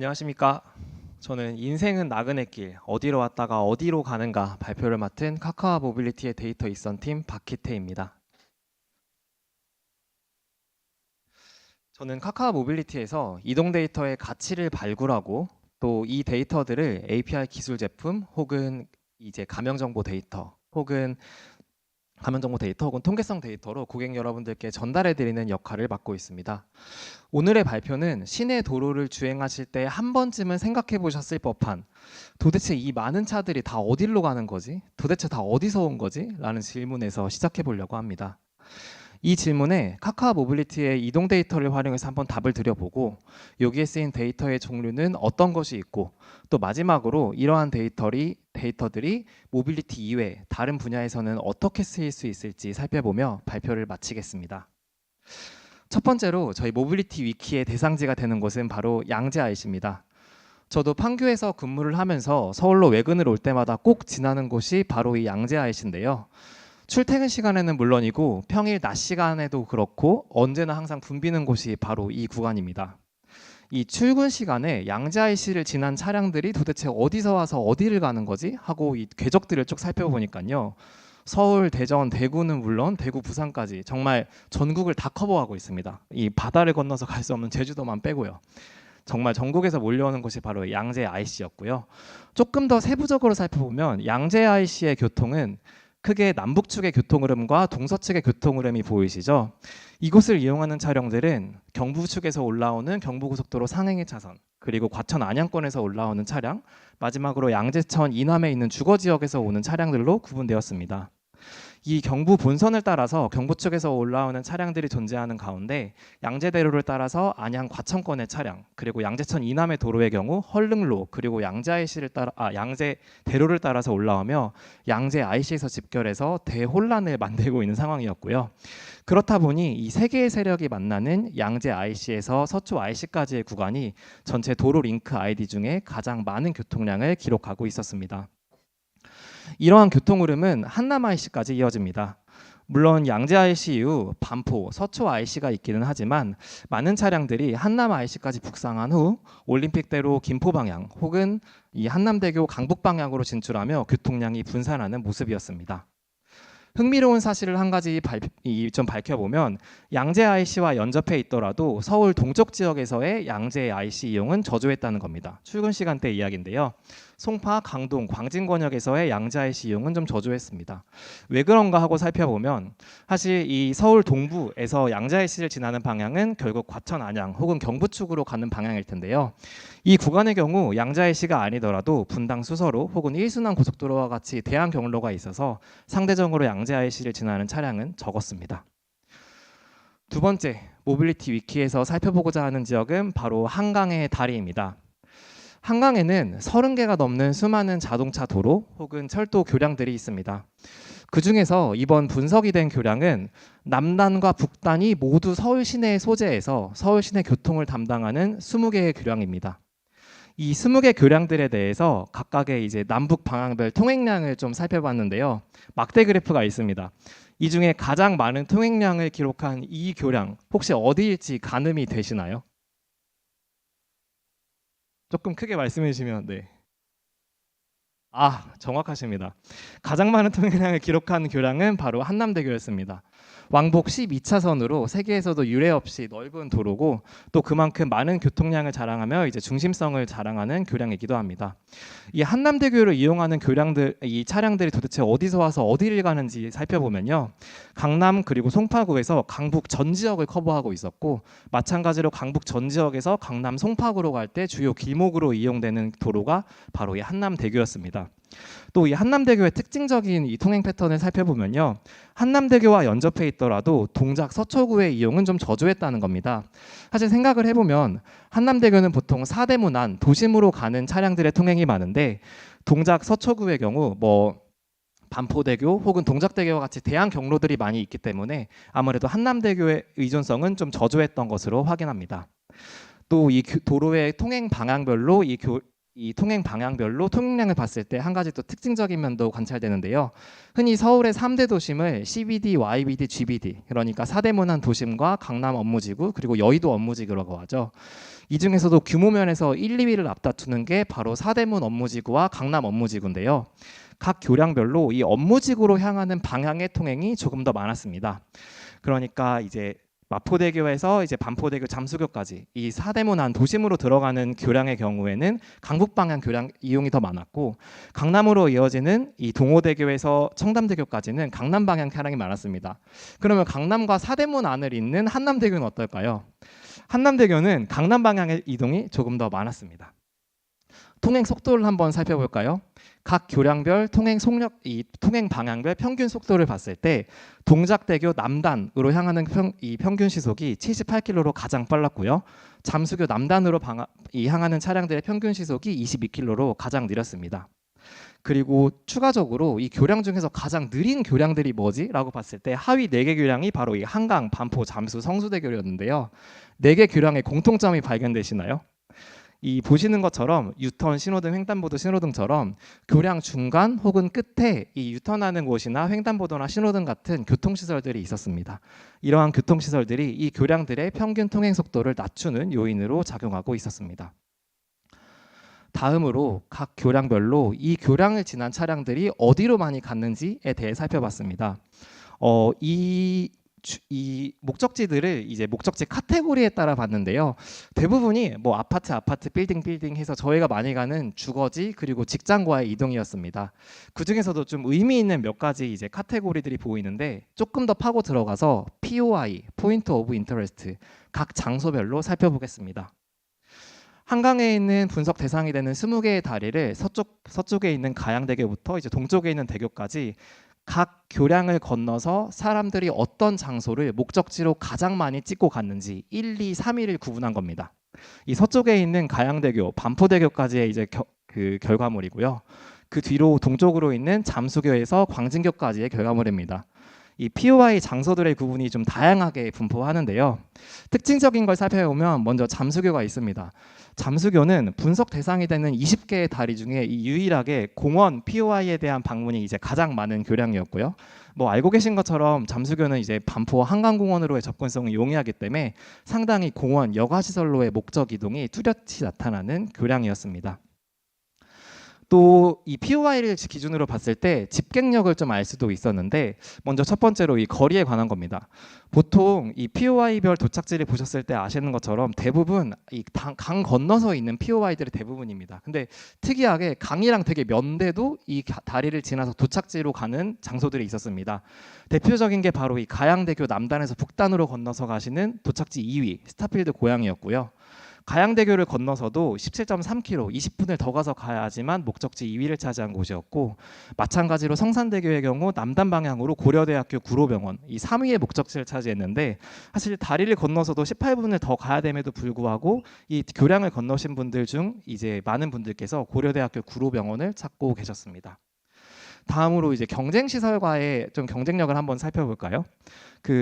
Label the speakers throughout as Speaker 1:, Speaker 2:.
Speaker 1: 안녕하십니까. 저는 인생은 나그네 길, 어디로 왔다가 어디로 가는가 발표를 맡은 카카오 모빌리티의 데이터 입선팀 박희태입니다. 저는 카카오 모빌리티에서 이동 데이터의 가치를 발굴하고 또 이 데이터들을 API 기술 제품 혹은 이제 가명정보 데이터 혹은 통계성 데이터로 고객 여러분들께 전달해 드리는 역할을 맡고 있습니다. 오늘의 발표는 시내 도로를 주행하실 때 한 번쯤은 생각해 보셨을 법한 도대체 이 많은 차들이 다 어디로 가는 거지? 도대체 다 어디서 온 거지? 라는 질문에서 시작해 보려고 합니다. 이 질문에 카카오 모빌리티의 이동 데이터를 활용해서 한번 답을 드려보고 여기에 쓰인 데이터의 종류는 어떤 것이 있고 또 마지막으로 이러한 데이터들이 모빌리티 이외 다른 분야에서는 어떻게 쓰일 수 있을지 살펴보며 발표를 마치겠습니다. 첫 번째로 저희 모빌리티 위키의 대상지가 되는 곳은 바로 양재 IC입니다. 저도 판교에서 근무를 하면서 서울로 외근을 올 때마다 꼭 지나는 곳이 바로 이 양재 IC인데요. 출퇴근 시간에는 물론이고 평일 낮 시간에도 그렇고 언제나 항상 붐비는 곳이 바로 이 구간입니다. 이 출근 시간에 양재 IC를 지난 차량들이 도대체 어디서 와서 어디를 가는 거지? 하고 이 궤적들을 쭉 살펴보니까요. 서울, 대전, 대구는 물론 대구, 부산까지 정말 전국을 다 커버하고 있습니다. 이 바다를 건너서 갈 수 없는 제주도만 빼고요. 정말 전국에서 몰려오는 곳이 바로 양재 IC였고요. 조금 더 세부적으로 살펴보면 양재 IC의 교통은 크게 남북측의 교통흐름과 동서측의 교통흐름이 보이시죠? 이곳을 이용하는 차량들은 경부 측에서 올라오는 경부고속도로 상행의 차선, 그리고 과천 안양권에서 올라오는 차량, 마지막으로 양재천 이남에 있는 주거지역에서 오는 차량들로 구분되었습니다. 이 경부 본선을 따라서 경부 측에서 올라오는 차량들이 존재하는 가운데 양재대로를 따라서 안양 과천권의 차량, 그리고 양재천 이남의 도로의 경우 헐릉로, 그리고 양재대로를 따라서 올라오며 양재 IC에서 집결해서 대혼란을 만들고 있는 상황이었고요. 그렇다 보니 이 세 개의 세력이 만나는 양재 IC에서 서초 IC까지의 구간이 전체 도로 링크 ID 중에 가장 많은 교통량을 기록하고 있었습니다. 이러한 교통 흐름은 한남 IC까지 이어집니다. 물론 양재 IC 이후 반포, 서초 IC가 있기는 하지만 많은 차량들이 한남 IC까지 북상한 후 올림픽대로 김포 방향 혹은 이 한남대교 강북 방향으로 진출하며 교통량이 분산하는 모습이었습니다. 흥미로운 사실을 한 가지 좀 밝혀보면 양재 IC와 연접해 있더라도 서울 동쪽 지역에서의 양재 IC 이용은 저조했다는 겁니다. 출근 시간대 이야기인데요. 송파, 강동, 광진 권역에서의 양재 IC 이용은 좀 저조했습니다. 왜 그런가 하고 살펴보면 사실 이 서울 동부에서 양재 IC를 지나는 방향은 결국 과천 안양 혹은 경부 쪽으로 가는 방향일 텐데요. 이 구간의 경우 양재 IC가 아니더라도 분당 수서로 혹은 일순환 고속도로와 같이 대한 경로가 있어서 상대적으로 양재 IC를 지나는 차량은 적었습니다. 두 번째, 모빌리티 위키에서 살펴보고자 하는 지역은 바로 한강의 다리입니다. 한강에는 30개가 넘는 수많은 자동차 도로 혹은 철도 교량들이 있습니다. 그 중에서 이번 분석이 된 교량은 남단과 북단이 모두 서울 시내에 소재해서 서울 시내 교통을 담당하는 20개의 교량입니다. 이 20개 교량들에 대해서 각각의 이제 남북 방향별 통행량을 좀 살펴봤는데요. 막대 그래프가 있습니다. 이 중에 가장 많은 통행량을 기록한 이 교량 혹시 어디일지 가늠이 되시나요? 조금 크게 말씀해 주시면 네. 정확하십니다. 가장 많은 통행량을 기록한 교량은 바로 한남대교였습니다. 왕복 12차선으로 세계에서도 유례 없이 넓은 도로고 또 그만큼 많은 교통량을 자랑하며 이제 중심성을 자랑하는 교량이기도 합니다. 이 한남대교를 이용하는 이 차량들이 도대체 어디서 와서 어디를 가는지 살펴보면요. 강남 그리고 송파구에서 강북 전 지역을 커버하고 있었고 마찬가지로 강북 전 지역에서 강남 송파구로 갈 때 주요 길목으로 이용되는 도로가 바로 이 한남대교였습니다. 또 이 한남대교의 특징적인 이 통행 패턴을 살펴보면요. 한남대교와 연접해 있더라도 동작 서초구의 이용은 좀 저조했다는 겁니다. 사실 생각을 해보면 한남대교는 보통 사대문 안 도심으로 가는 차량들의 통행이 많은데 동작 서초구의 경우 반포대교 혹은 동작대교와 같이 대한 경로들이 많이 있기 때문에 아무래도 한남대교의 의존성은 좀 저조했던 것으로 확인합니다. 또 이 도로의 통행 방향별로 이 이 통행 방향별로 통행량을 봤을 때 한 가지 또 특징적인 면도 관찰되는데요. 흔히 서울의 3대 도심을 CBD, YBD, GBD, 그러니까 사대문안 도심과 강남 업무지구 그리고 여의도 업무지구라고 하죠. 이 중에서도 규모 면에서 1, 2위를 앞다투는 게 바로 사대문 업무지구와 강남 업무지구인데요. 각 교량별로 이 업무지구로 향하는 방향의 통행이 조금 더 많았습니다. 그러니까 이제 마포대교에서 이제 반포대교 잠수교까지 이 사대문 안 도심으로 들어가는 교량의 경우에는 강북 방향 교량 이용이 더 많았고, 강남으로 이어지는 이 동호대교에서 청담대교까지는 강남 방향 차량이 많았습니다. 그러면 강남과 사대문 안을 잇는 한남대교는 어떨까요? 한남대교는 강남 방향의 이동이 조금 더 많았습니다. 통행 속도를 한번 살펴볼까요? 각 교량별 통행 방향별 평균 속도를 봤을 때 동작대교 남단으로 향하는 평균 시속이 78km로 가장 빨랐고요. 잠수교 남단으로 향하는 차량들의 평균 시속이 22km로 가장 느렸습니다. 그리고 추가적으로 이 교량 중에서 가장 느린 교량들이 뭐지? 라고 봤을 때 하위 4개 교량이 바로 이 한강, 반포, 잠수, 성수대교였는데요. 4개 교량의 공통점이 발견되시나요? 이 보시는 것처럼 유턴 신호등, 횡단보도 신호등처럼 교량 중간 혹은 끝에 이 유턴하는 곳이나 횡단보도나 신호등 같은 교통시설들이 있었습니다. 이러한 교통시설들이 이 교량들의 평균 통행 속도를 낮추는 요인으로 작용하고 있었습니다. 다음으로 각 교량별로 이 교량을 지난 차량들이 어디로 많이 갔는지에 대해 살펴봤습니다. 이 목적지들을 이제 목적지 카테고리에 따라 봤는데요. 대부분이 뭐 아파트, 빌딩 해서 저희가 많이 가는 주거지 그리고 직장과의 이동이었습니다. 그 중에서도 좀 의미 있는 몇 가지 이제 카테고리들이 보이는데 조금 더 파고 들어가서 POI, Point of Interest, 각 장소별로 살펴보겠습니다. 한강에 있는 분석 대상이 되는 20개의 다리를 서쪽에 있는 가양대교부터 이제 동쪽에 있는 대교까지 각 교량을 건너서 사람들이 어떤 장소를 목적지로 가장 많이 찍고 갔는지 1, 2, 3위를 구분한 겁니다. 이 서쪽에 있는 가양대교, 반포대교까지의 이제 결과물이고요. 그 뒤로 동쪽으로 있는 잠수교에서 광진교까지의 결과물입니다. 이 POI 장소들의 구분이 좀 다양하게 분포하는데요. 특징적인 걸 살펴보면 먼저 잠수교가 있습니다. 잠수교는 분석 대상이 되는 20개의 다리 중에 유일하게 공원 POI에 대한 방문이 이제 가장 많은 교량이었고요. 뭐 알고 계신 것처럼 잠수교는 이제 반포 한강공원으로의 접근성이 용이하기 때문에 상당히 공원 여가시설로의 목적 이동이 뚜렷이 나타나는 교량이었습니다. 또 이 POI를 기준으로 봤을 때 집객력을 좀 알 수도 있었는데, 먼저 첫 번째로 이 거리에 관한 겁니다. 보통 이 POI별 도착지를 보셨을 때 아시는 것처럼 대부분 이 강 건너서 있는 POI들이 대부분입니다. 근데 특이하게 강이랑 되게 먼데도 이 다리를 지나서 도착지로 가는 장소들이 있었습니다. 대표적인 게 바로 이 가양대교 남단에서 북단으로 건너서 가시는 도착지 2위 스타필드 고양이였고요. 가양대교를 건너서도 17.3km, 20분을 더 가서 가야지만 목적지 2위를 차지한 곳이었고, 마찬가지로 성산대교의 경우 남단 방향으로 고려대학교 구로병원 이 3위의 목적지를 차지했는데, 사실 다리를 건너서도 18분을 더 가야 됨에도 불구하고 이 교량을 건너신 분들 중 이제 많은 분들께서 고려대학교 구로병원을 찾고 계셨습니다. 다음으로 이제 경쟁시설과의 좀 경쟁력을 한번 살펴볼까요?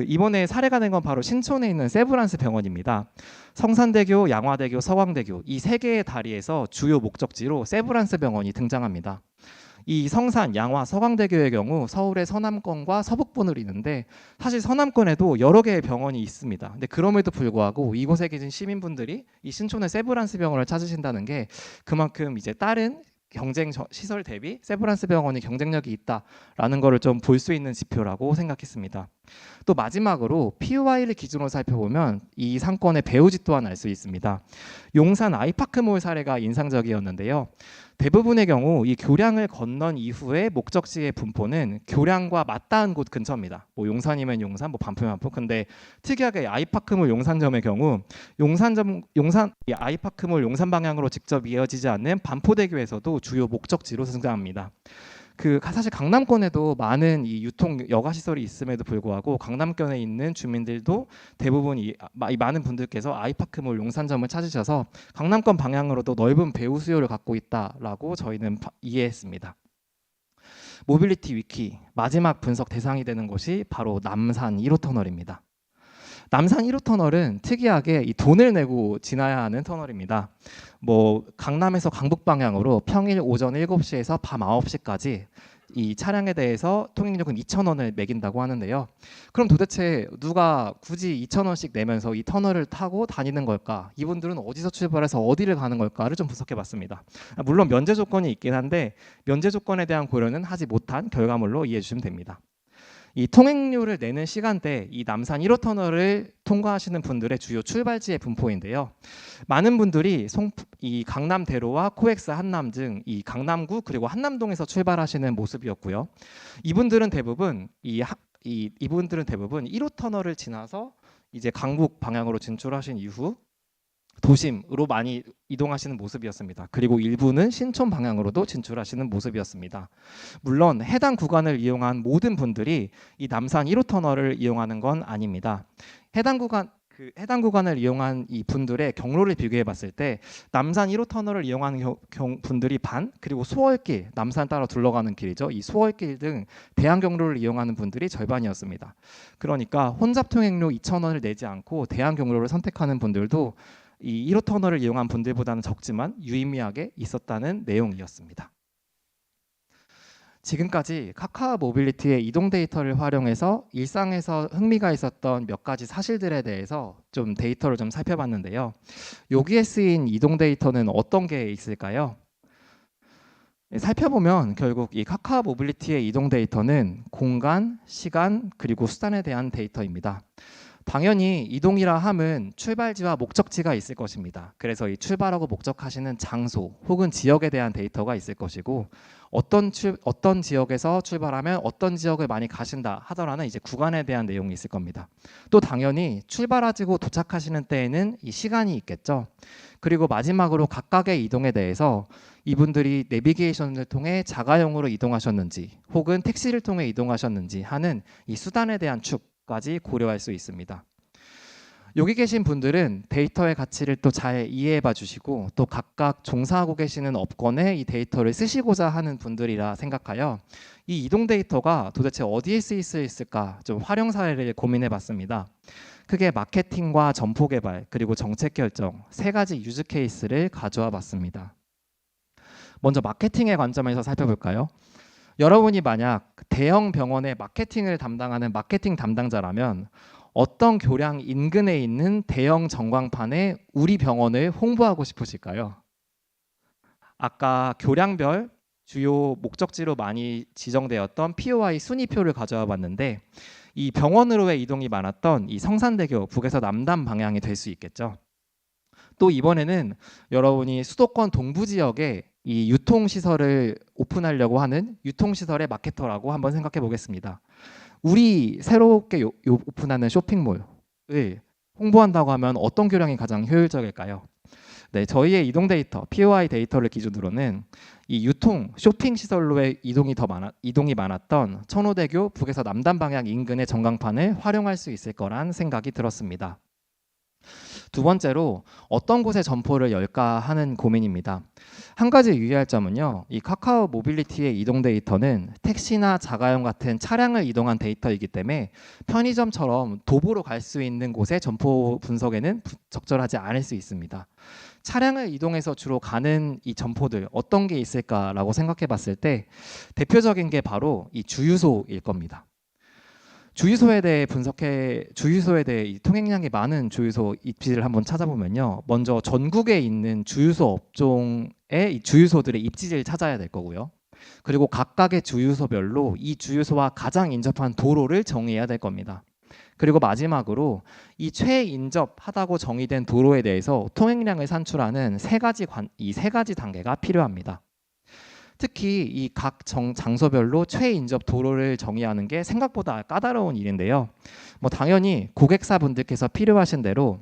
Speaker 1: 이번에 사례가 된 건 바로 신촌에 있는 세브란스 병원입니다. 성산대교, 양화대교, 서광대교 이 3개의 다리에서 주요 목적지로 세브란스 병원이 등장합니다. 이 성산, 양화, 서광대교의 경우 서울의 서남권과 서북부를 잇는데, 사실 서남권에도 여러 개의 병원이 있습니다. 근데 그럼에도 불구하고 이곳에 계신 시민분들이 이 신촌의 세브란스 병원을 찾으신다는 게 그만큼 이제 다른 경쟁 시설 대비 세브란스 병원이 경쟁력이 있다라는 것을 좀 볼 수 있는 지표라고 생각했습니다. 또 마지막으로 POI를 기준으로 살펴보면 이 상권의 배후지 또한 알 수 있습니다. 용산 아이파크몰 사례가 인상적이었는데요. 대부분의 경우 이 교량을 건넌 이후에 목적지의 분포는 교량과 맞닿은 곳 근처입니다. 뭐 용산이면 용산, 뭐 반포면 반포. 근데 특이하게 아이파크몰 용산점의 경우 이 아이파크몰 용산 방향으로 직접 이어지지 않는 반포대교에서도 주요 목적지로 등장합니다. 사실 강남권에도 많은 이 유통 여가 시설이 있음에도 불구하고 강남권에 있는 주민들도 대부분 이 많은 분들께서 아이파크몰 용산점을 찾으셔서 강남권 방향으로도 넓은 배후 수요를 갖고 있다라고 저희는 이해했습니다. 모빌리티 위키 마지막 분석 대상이 되는 곳이 바로 남산 1호 터널입니다. 남산 1호 터널은 특이하게 이 돈을 내고 지나야 하는 터널입니다. 뭐 강남에서 강북 방향으로 평일 오전 7시에서 밤 9시까지 이 차량에 대해서 통행료금 2,000원을 매긴다고 하는데요. 그럼 도대체 누가 굳이 2,000원씩 내면서 이 터널을 타고 다니는 걸까? 이분들은 어디서 출발해서 어디를 가는 걸까를 좀 분석해 봤습니다. 물론 면제 조건이 있긴 한데 면제 조건에 대한 고려는 하지 못한 결과물로 이해해 주시면 됩니다. 이 통행료를 내는 시간대, 이 남산 1호 터널을 통과하시는 분들의 주요 출발지의 분포인데요. 많은 분들이 이 강남대로와 코엑스 한남 등 이 강남구 그리고 한남동에서 출발하시는 모습이었고요. 이분들은 대부분 이분들은 대부분 1호 터널을 지나서 이제 강북 방향으로 진출하신 이후 도심으로 많이 이동하시는 모습이었습니다. 그리고 일부는 신촌 방향으로도 진출하시는 모습이었습니다. 물론 해당 구간을 이용한 모든 분들이 이 남산 1호 터널을 이용하는 건 아닙니다. 해당 구간을 이용한 이 분들의 경로를 비교해 봤을 때 남산 1호 터널을 이용하는 분들이 반, 그리고 소월길, 남산 따라 둘러가는 길이죠. 이 소월길 등 대한 경로를 이용하는 분들이 절반이었습니다. 그러니까 혼잡 통행료 2,000원을 내지 않고 대한 경로를 선택하는 분들도 이 1호 터널을 이용한 분들보다는 적지만 유의미하게 있었다는 내용이었습니다. 지금까지 카카오 모빌리티의 이동 데이터를 활용해서 일상에서 흥미가 있었던 몇 가지 사실들에 대해서 좀 데이터를 좀 살펴봤는데요. 여기에 쓰인 이동 데이터는 어떤 게 있을까요? 살펴보면 결국 이 카카오 모빌리티의 이동 데이터는 공간, 시간, 그리고 수단에 대한 데이터입니다. 당연히 이동이라 함은 출발지와 목적지가 있을 것입니다. 그래서 이 출발하고 목적하시는 장소 혹은 지역에 대한 데이터가 있을 것이고 어떤 지역에서 출발하면 어떤 지역을 많이 가신다 하더라는 이제 구간에 대한 내용이 있을 겁니다. 또 당연히 출발하시고 도착하시는 때에는 이 시간이 있겠죠. 그리고 마지막으로 각각의 이동에 대해서 이분들이 내비게이션을 통해 자가용으로 이동하셨는지 혹은 택시를 통해 이동하셨는지 하는 이 수단에 대한 축까지 고려할 수 있습니다. 여기 계신 분들은 데이터의 가치를 또 잘 이해해 봐 주시고 또 각각 종사하고 계시는 업권에 이 데이터를 쓰시고자 하는 분들이라 생각하여 이 이동 데이터가 도대체 어디에 쓰일 수 있을까 좀 활용 사례를 고민해 봤습니다. 크게 마케팅과 점포 개발 그리고 정책 결정 세 가지 유즈 케이스를 가져와 봤습니다. 먼저 마케팅의 관점에서 살펴볼까요? 여러분이 만약 대형 병원의 마케팅을 담당하는 마케팅 담당자라면 어떤 교량 인근에 있는 대형 전광판에 우리 병원을 홍보하고 싶으실까요? 아까 교량별 주요 목적지로 많이 지정되었던 POI 순위표를 가져와 봤는데 이 병원으로의 이동이 많았던 이 성산대교 북에서 남단 방향이 될 수 있겠죠. 또 이번에는 여러분이 수도권 동부 지역에 이 유통시설을 오픈하려고 하는 유통시설의 마케터라고 한번 생각해 보겠습니다. 우리 새롭게 오픈하는 쇼핑몰을 홍보한다고 하면 어떤 교량이 가장 효율적일까요? 네, 저희의 이동 데이터, POI 데이터를 기준으로는 이 유통, 쇼핑 시설로의 이동이 많았던 천호대교 북에서 남단 방향 인근의 전광판을 활용할 수 있을 거란 생각이 들었습니다. 두 번째로 어떤 곳에 점포를 열까 하는 고민입니다. 한 가지 유의할 점은요. 이 카카오 모빌리티의 이동 데이터는 택시나 자가용 같은 차량을 이동한 데이터이기 때문에 편의점처럼 도보로 갈 수 있는 곳의 점포 분석에는 적절하지 않을 수 있습니다. 차량을 이동해서 주로 가는 이 점포들 어떤 게 있을까라고 생각해 봤을 때 대표적인 게 바로 이 주유소일 겁니다. 주유소에 대해 이 통행량이 많은 주유소 입지를 한번 찾아보면요. 먼저 전국에 있는 주유소 업종의 이 주유소들의 입지를 찾아야 될 거고요. 그리고 각각의 주유소별로 이 주유소와 가장 인접한 도로를 정의해야 될 겁니다. 그리고 마지막으로 이 최인접하다고 정의된 도로에 대해서 통행량을 산출하는 세 가지 단계가 필요합니다. 특히 이 각 장소별로 최인접 도로를 정의하는 게 생각보다 까다로운 일인데요. 당연히 고객사분들께서 필요하신 대로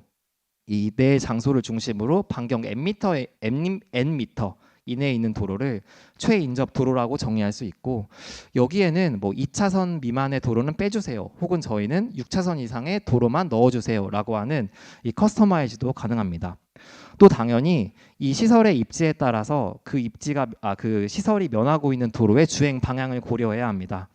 Speaker 1: 이 내 장소를 중심으로 반경 N미터 이내에 있는 도로를 최인접 도로라고 정의할 수 있고 여기에는 2차선 미만의 도로는 빼주세요. 혹은 저희는 6차선 이상의 도로만 넣어주세요라고 하는 이 커스터마이즈도 가능합니다. 또 당연히 이 시설의 입지에 따라서 그 시설이 면하고 있는 도로의 주행 방향을 고려해야 합니다.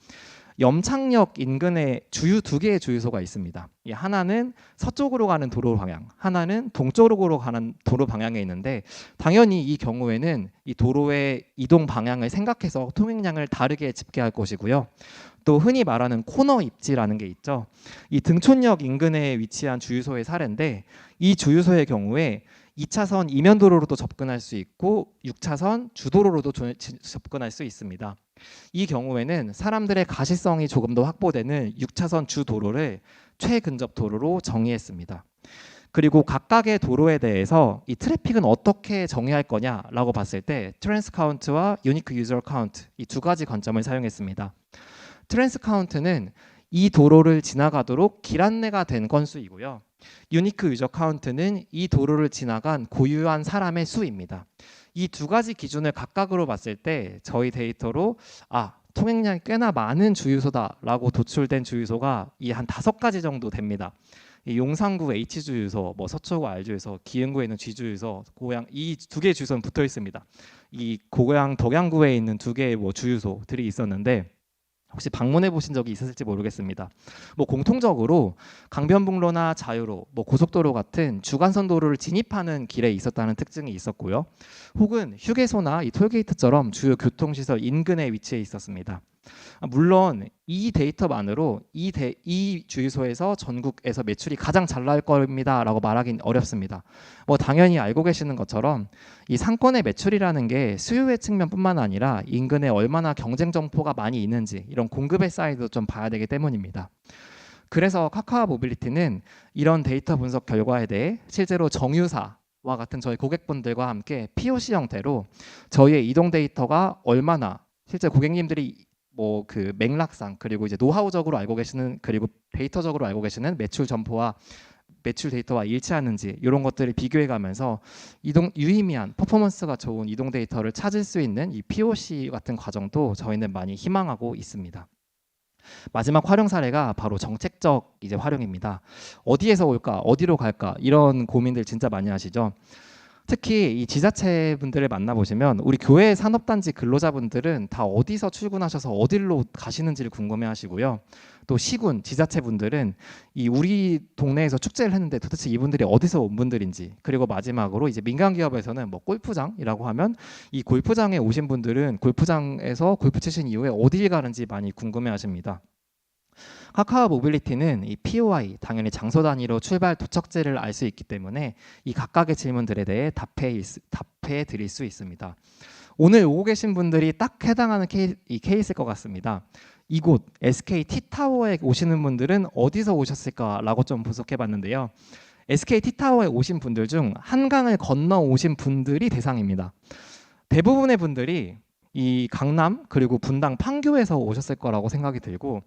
Speaker 1: 염창역 인근에 주유 두 개의 주유소가 있습니다. 이 하나는 서쪽으로 가는 도로 방향, 하나는 동쪽으로 가는 도로 방향에 있는데 당연히 이 경우에는 이 도로의 이동 방향을 생각해서 통행량을 다르게 집계할 것이고요. 또 흔히 말하는 코너 입지라는 게 있죠. 이 등촌역 인근에 위치한 주유소의 사례인데 이 주유소의 경우에 2차선 이면도로로도 접근할 수 있고 6차선 주도로로도 접근할 수 있습니다. 이 경우에는 사람들의 가시성이 조금 더 확보되는 6차선 주도로를 최근접 도로로 정의했습니다. 그리고 각각의 도로에 대해서 이 트래픽은 어떻게 정의할 거냐라고 봤을 때 트랜스 카운트와 유니크 유저 카운트 이 두 가지 관점을 사용했습니다. 트랜스 카운트는 이 도로를 지나가도록 길 안내가 된 건수이고요. 유니크 유저 카운트는 이 도로를 지나간 고유한 사람의 수입니다. 이 두 가지 기준을 각각으로 봤을 때 저희 데이터로 통행량이 꽤나 많은 주유소다라고 도출된 주유소가 이 한 5가지 정도 됩니다. 이 용산구 H주유소, 서초구 R주유소, 기흥구에 있는 G주유소, 고양 이 두 개의 주유소는 붙어 있습니다. 이 고양 덕양구에 있는 두 개의 주유소들이 있었는데 혹시 방문해 보신 적이 있으실지 모르겠습니다. 공통적으로 강변북로나 자유로, 고속도로 같은 주간선 도로를 진입하는 길에 있었다는 특징이 있었고요. 혹은 휴게소나 이 톨게이트처럼 주요 교통시설 인근에 위치해 있었습니다. 물론 이 데이터만으로 이 주유소에서 전국에서 매출이 가장 잘 나올 겁니다라고 말하기는 어렵습니다. 당연히 알고 계시는 것처럼 이 상권의 매출이라는 게 수요의 측면뿐만 아니라 인근에 얼마나 경쟁 점포가 많이 있는지 이런 공급의 사이드도 좀 봐야 되기 때문입니다. 그래서 카카오 모빌리티는 이런 데이터 분석 결과에 대해 실제로 정유사와 같은 저희 고객분들과 함께 POC 형태로 저희의 이동 데이터가 얼마나 실제 고객님들이 그 맥락상 그리고 이제 노하우적으로 알고 계시는 그리고 데이터적으로 알고 계시는 매출 점포와 매출 데이터와 일치하는지 이런 것들을 비교해 가면서 유의미한 퍼포먼스가 좋은 이동 데이터를 찾을 수 있는 이 POC 같은 과정도 저희는 많이 희망하고 있습니다. 마지막 활용 사례가 바로 정책적 이제 활용입니다. 어디에서 올까, 어디로 갈까 이런 고민들 진짜 많이 하시죠. 특히 이 지자체 분들을 만나보시면 우리 교회 산업단지 근로자분들은 다 어디서 출근하셔서 어디로 가시는지를 궁금해하시고요. 또 시군 지자체 분들은 이 우리 동네에서 축제를 했는데 도대체 이분들이 어디서 온 분들인지, 그리고 마지막으로 이제 민간 기업에서는 골프장이라고 하면 이 골프장에 오신 분들은 골프장에서 골프 치신 이후에 어디를 가는지 많이 궁금해하십니다. 카카오 모빌리티는 이 POI, 당연히 장소 단위로 출발 도착지를 알 수 있기 때문에 이 각각의 질문들에 대해 답해 드릴 수 있습니다. 오늘 오고 계신 분들이 딱 해당하는 케이스일 것 같습니다. 이곳 SK T타워에 오시는 분들은 어디서 오셨을까라고 좀 분석해 봤는데요. SK T타워에 오신 분들 중 한강을 건너 오신 분들이 대상입니다. 대부분의 분들이 이 강남 그리고 분당 판교에서 오셨을 거라고 생각이 들고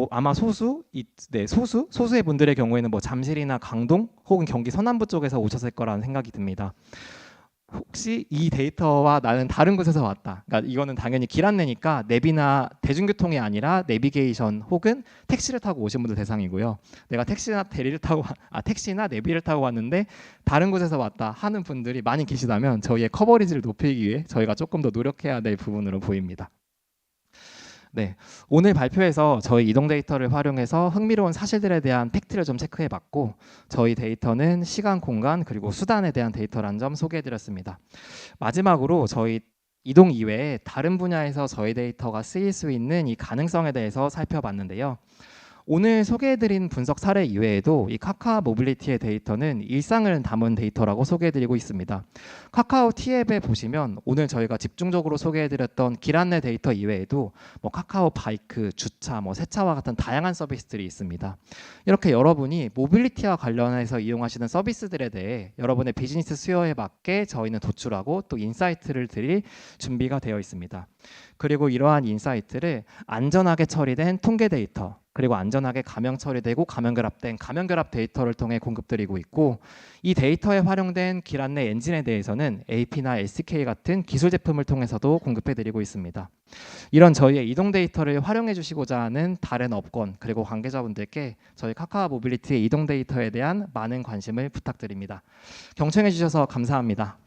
Speaker 1: 아마 소수의 분들의 경우에는 잠실이나 강동 혹은 경기 서남부 쪽에서 오셨을 거라는 생각이 듭니다. 혹시 이 데이터와 나는 다른 곳에서 왔다. 그러니까 이거는 당연히 길 안내니까 내비나 대중교통이 아니라 내비게이션 혹은 택시를 타고 오신 분들 대상이고요. 내가 택시나 내비를 타고 왔는데 다른 곳에서 왔다 하는 분들이 많이 계시다면 저희의 커버리지를 높이기 위해 저희가 조금 더 노력해야 될 부분으로 보입니다. 네, 오늘 발표에서 저희 이동 데이터를 활용해서 흥미로운 사실들에 대한 팩트를 좀 체크해봤고 저희 데이터는 시간, 공간 그리고 수단에 대한 데이터라는 점 소개해드렸습니다. 마지막으로 저희 이동 이외에 다른 분야에서 저희 데이터가 쓰일 수 있는 이 가능성에 대해서 살펴봤는데요. 오늘 소개해드린 분석 사례 이외에도 이 카카오 모빌리티의 데이터는 일상을 담은 데이터라고 소개해드리고 있습니다. 카카오 T앱에 보시면 오늘 저희가 집중적으로 소개해드렸던 길 안내 데이터 이외에도 카카오 바이크, 주차, 세차와 같은 다양한 서비스들이 있습니다. 이렇게 여러분이 모빌리티와 관련해서 이용하시는 서비스들에 대해 여러분의 비즈니스 수요에 맞게 저희는 도출하고 또 인사이트를 드릴 준비가 되어 있습니다. 그리고 이러한 인사이트를 안전하게 처리된 통계 데이터 그리고 안전하게 가명 처리되고 가명 결합 데이터를 통해 공급드리고 있고 이 데이터에 활용된 길 안내 엔진에 대해서는 AP나 SDK 같은 기술 제품을 통해서도 공급해드리고 있습니다. 이런 저희의 이동 데이터를 활용해 주시고자 하는 다른 업권 그리고 관계자분들께 저희 카카오 모빌리티의 이동 데이터에 대한 많은 관심을 부탁드립니다. 경청해 주셔서 감사합니다.